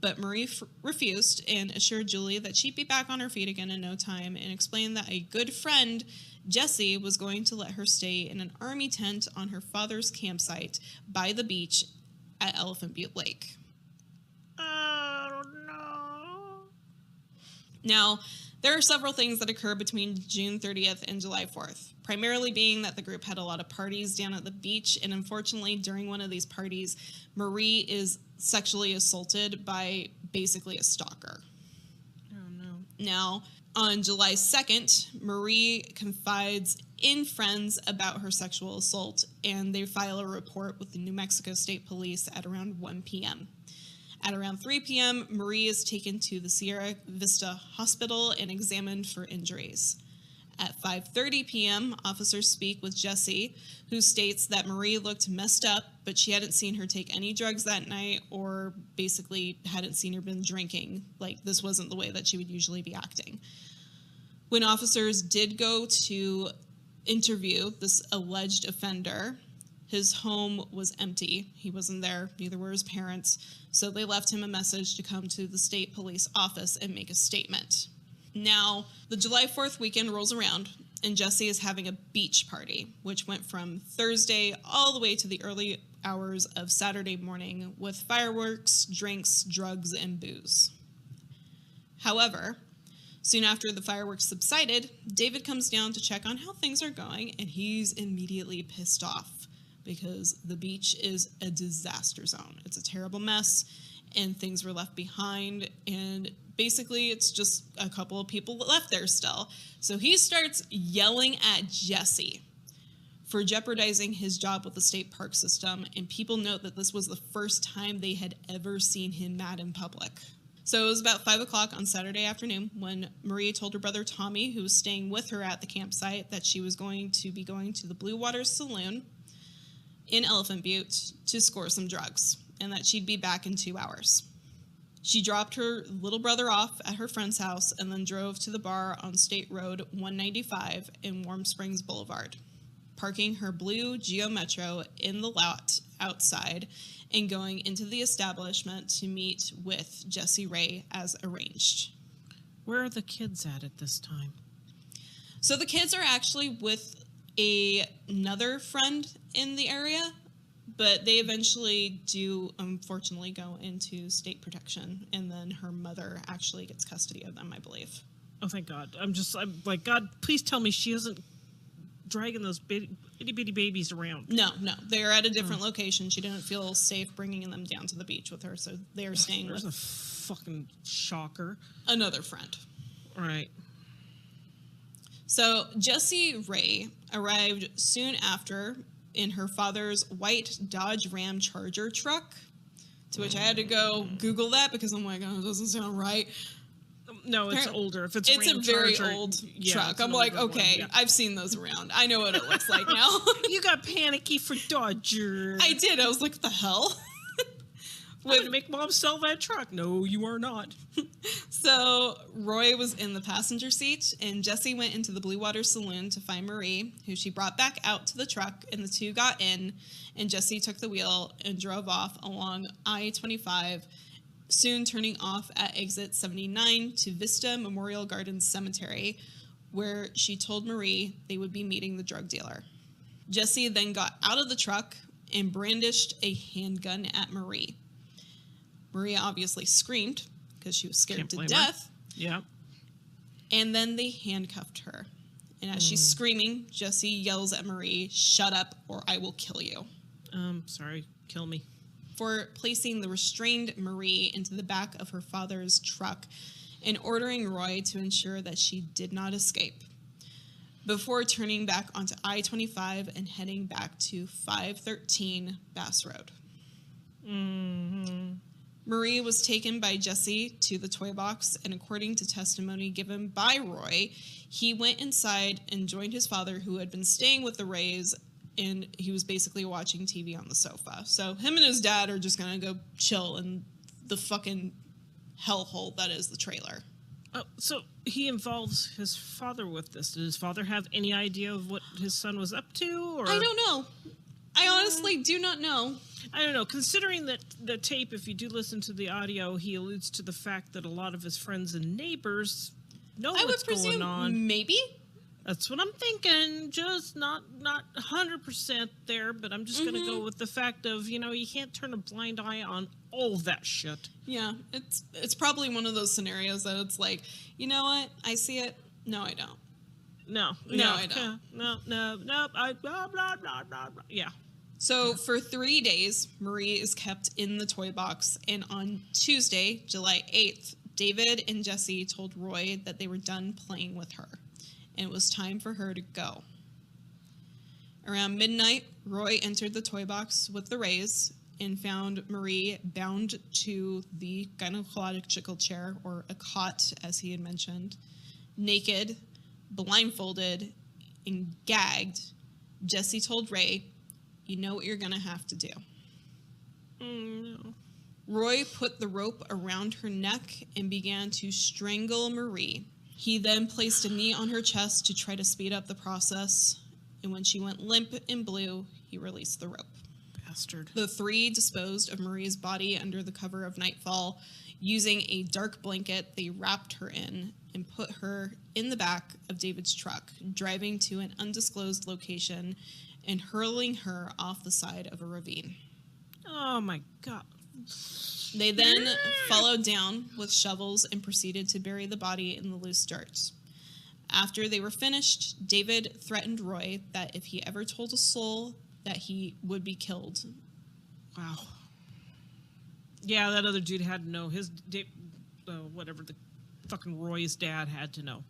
But Marie refused and assured Julie that she'd be back on her feet again in no time, and explained that a good friend, Jesse, was going to let her stay in an army tent on her father's campsite by the beach at Elephant Butte Lake. Oh, no. Now, there are several things that occur between June 30th and July 4th, primarily being that the group had a lot of parties down at the beach, and unfortunately, during one of these parties, Marie is sexually assaulted by basically a stalker. Oh, no. Now, on July 2nd, Marie confides in friends about her sexual assault, and they file a report with the New Mexico State Police at around 1 p.m. At around 3 p.m., Marie is taken to the Sierra Vista Hospital and examined for injuries. At 5:30 p.m., officers speak with Jesse, who states that Marie looked messed up, but she hadn't seen her take any drugs that night, or basically hadn't seen her been drinking. Like, this wasn't the way that she would usually be acting. When officers did go to interview this alleged offender, his home was empty. He wasn't there, neither were his parents, so they left him a message to come to the state police office and make a statement. Now, the July 4th weekend rolls around, and Jesse is having a beach party, which went from Thursday all the way to the early hours of Saturday morning with fireworks, drinks, drugs, and booze. However, soon after the fireworks subsided, David comes down to check on how things are going, and he's immediately pissed off because the beach is a disaster zone. It's a terrible mess, and things were left behind, and basically it's just a couple of people left there still. So he starts yelling at Jesse for jeopardizing his job with the state park system, and people note that this was the first time they had ever seen him mad in public. So it was about 5 o'clock on Saturday afternoon when Marie told her brother Tommy, who was staying with her at the campsite, that she was going to be going to the Blue Waters Saloon. in Elephant Butte to score some drugs, and that she'd be back in 2 hours. She dropped her little brother off at her friend's house and then drove to the bar on State Road 195 in Warm Springs Boulevard, parking her blue Geo Metro in the lot outside and going into the establishment to meet with Jessie Ray as arranged. Where are the kids at this time? So the kids are actually with another friend in the area, but they eventually do, unfortunately, go into state protection, and then her mother actually gets custody of them, I believe. Oh, thank God. I'm like, God, please tell me she isn't dragging those itty-bitty babies around. No, they're at a different location. She didn't feel safe bringing them down to the beach with her, so they're staying with a fucking shocker. Another friend. Right. So Jessie Ray arrived soon after in her father's white Dodge Ram Charger truck, to which I had to go Google that because I'm like, oh, it doesn't sound right. No, it's older. If it's a very old truck. I'm like, okay, yeah. I've seen those around. I know what it looks like now. You got panicky for Dodger. I did. I was like, what the hell? I'm going to make Mom sell that truck. No, you are not. So Roy was in the passenger seat, and Jessie went into the Blue Water Saloon to find Marie, who she brought back out to the truck, and the two got in, and Jessie took the wheel and drove off along I-25, soon turning off at exit 79 to Vista Memorial Gardens Cemetery, where she told Marie they would be meeting the drug dealer. Jessie then got out of the truck and brandished a handgun at Marie. Maria obviously screamed because she was scared to death. Yeah. And then they handcuffed her. And as she's screaming, Jessie yells at Marie, "Shut up or I will kill you." Sorry, kill me. For placing the restrained Marie into the back of her father's truck and ordering Roy to ensure that she did not escape, before turning back onto I-25 and heading back to 513 Bass Road. Mm-hmm. Marie was taken by Jessie to the toy box, and according to testimony given by Roy, he went inside and joined his father, who had been staying with the Rays, and he was basically watching TV on the sofa. So him and his dad are just going to go chill in the fucking hellhole that is the trailer. Oh, so he involves his father with this. Did his father have any idea of what his son was up to? Or? I don't know. I honestly do not know. I don't know. Considering that the tape, if you do listen to the audio, he alludes to the fact that a lot of his friends and neighbors know what's going on. Maybe. That's what I'm thinking. Just not 100% there, but I'm just going to go with the fact of, you can't turn a blind eye on all that shit. Yeah, it's probably one of those scenarios that it's like, you know what? I see it. No, I don't. No, I don't. No. Blah, blah, blah, blah. Yeah. So for 3 days, Marie is kept in the toy box, and on Tuesday, July 8th, David and Jessie told Roy that they were done playing with her, and it was time for her to go. Around midnight, Roy entered the toy box with the Rays and found Marie bound to the gynecological chair, or a cot, as he had mentioned, naked, blindfolded, and gagged. Jessie told Ray, "You know what you're going to have to do." No. Roy put the rope around her neck and began to strangle Marie. He then placed a knee on her chest to try to speed up the process, and when she went limp and blue, he released the rope. Bastard. The three disposed of Marie's body under the cover of nightfall. Using a dark blanket, they wrapped her in and put her in the back of David's truck, driving to an undisclosed location and hurling her off the side of a ravine. Oh my God. They then followed down with shovels and proceeded to bury the body in the loose dirt. After they were finished, David threatened Roy that if he ever told a soul, that he would be killed. Wow. Yeah, that other dude had to know. Whatever the fucking Roy's dad had to know.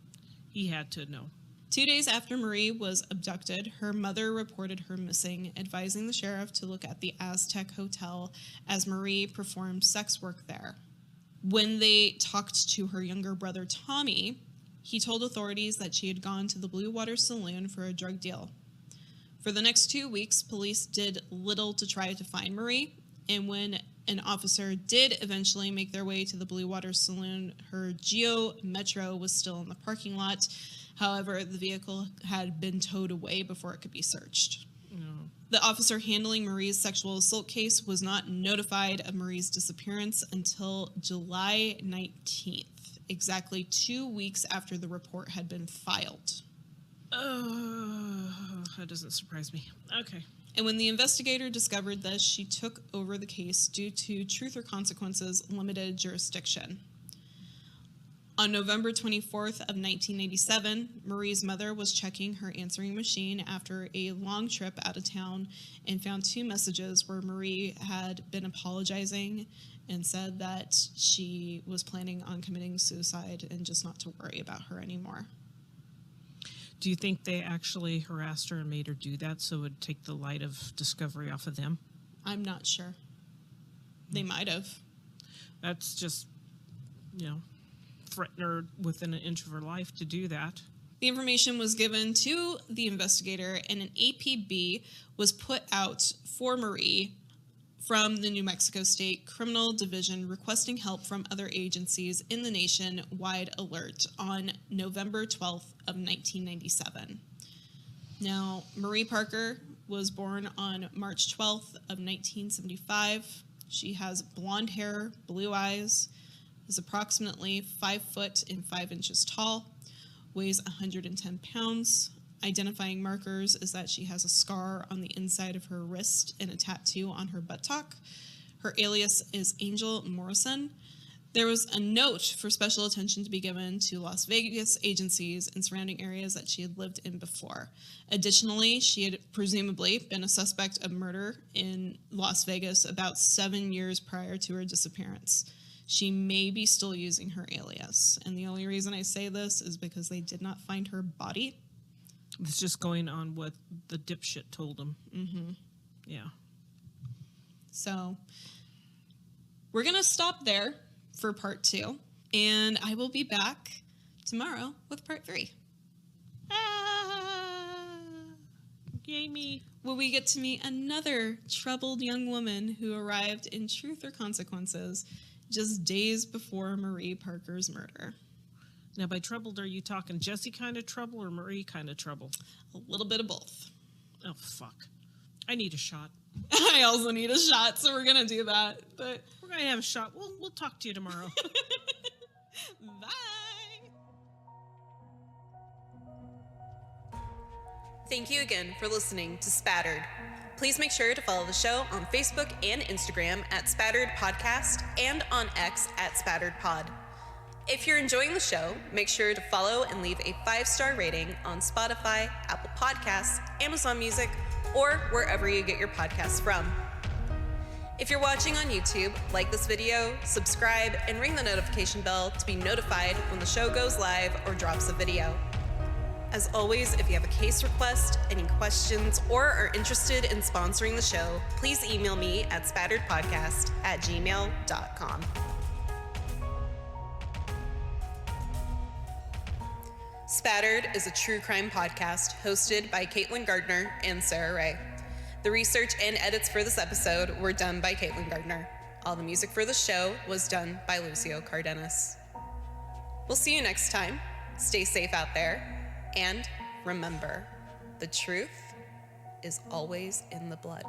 He had to know. 2 days after Marie was abducted, her mother reported her missing, advising the sheriff to look at the Aztec Hotel as Marie performed sex work there. When they talked to her younger brother, Tommy, he told authorities that she had gone to the Blue Water Saloon for a drug deal. For the next 2 weeks, police did little to try to find Marie, and when an officer did eventually make their way to the Blue Water Saloon, her Geo Metro was still in the parking lot. However, the vehicle had been towed away before it could be searched. No. The officer handling Marie's sexual assault case was not notified of Marie's disappearance until July 19th, exactly 2 weeks after the report had been filed. That doesn't surprise me. Okay. And when the investigator discovered this, she took over the case due to Truth or Consequences limited jurisdiction. On November 24th of 1987, Marie's mother was checking her answering machine after a long trip out of town and found 2 messages where Marie had been apologizing and said that she was planning on committing suicide and just not to worry about her anymore. Do you think they actually harassed her and made her do that so it would take the light of discovery off of them? I'm not sure. They might have. That's just, threaten her within an inch of her life to do that. The information was given to the investigator, and an APB was put out for Marie from the New Mexico State Criminal Division requesting help from other agencies in the nationwide alert on November 12th of 1997. Now, Marie Parker was born on March 12th of 1975. She has blonde hair, blue eyes, is approximately 5 foot and 5 inches tall, weighs 110 pounds. Identifying markers is that she has a scar on the inside of her wrist and a tattoo on her buttock. Her alias is Angel Morrison. There was a note for special attention to be given to Las Vegas agencies and surrounding areas that she had lived in before. Additionally, she had presumably been a suspect of murder in Las Vegas about 7 years prior to her disappearance. She may be still using her alias. And the only reason I say this is because they did not find her body. It's just going on what the dipshit told him. Mm-hmm. Yeah. So we're going to stop there for part 2. And I will be back tomorrow with part 3. Yay me. Will we get to meet another troubled young woman who arrived in Truth or Consequences just days before Marie Parker's murder. Now, by troubled, are you talking Jesse kind of trouble or Marie kind of trouble? A little bit of both. Oh, fuck. I need a shot. I also need a shot, so we're going to do that. But we're going to have a shot. We'll talk to you tomorrow. Bye. Thank you again for listening to Spattered. Please make sure to follow the show on Facebook and Instagram at Spattered Podcast and on X at Spattered Pod. If you're enjoying the show, make sure to follow and leave a 5-star rating on Spotify, Apple Podcasts, Amazon Music, or wherever you get your podcasts from. If you're watching on YouTube, like this video, subscribe, and ring the notification bell to be notified when the show goes live or drops a video. As always, if you have a case request, any questions, or are interested in sponsoring the show, please email me at spatteredpodcast@gmail.com. Spattered is a true crime podcast hosted by Caitlin Gardner and Sarah Ray. The research and edits for this episode were done by Caitlin Gardner. All the music for the show was done by Lucio Cardenas. We'll see you next time. Stay safe out there. And remember, the truth is always in the blood.